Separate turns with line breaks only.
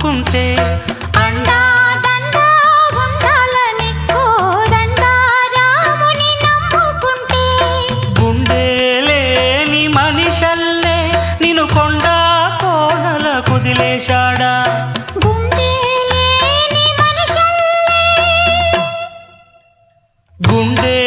నమ్ముకుంటే
అండా దండా ఉండాలని కోదండా రాముని నమ్ముకుంటే
గుండె లేని మనిషల్లే నిన్ను కొండా కోనల కుదిలేశాడా
గుండె లేని మనుషుల్లే
గుండె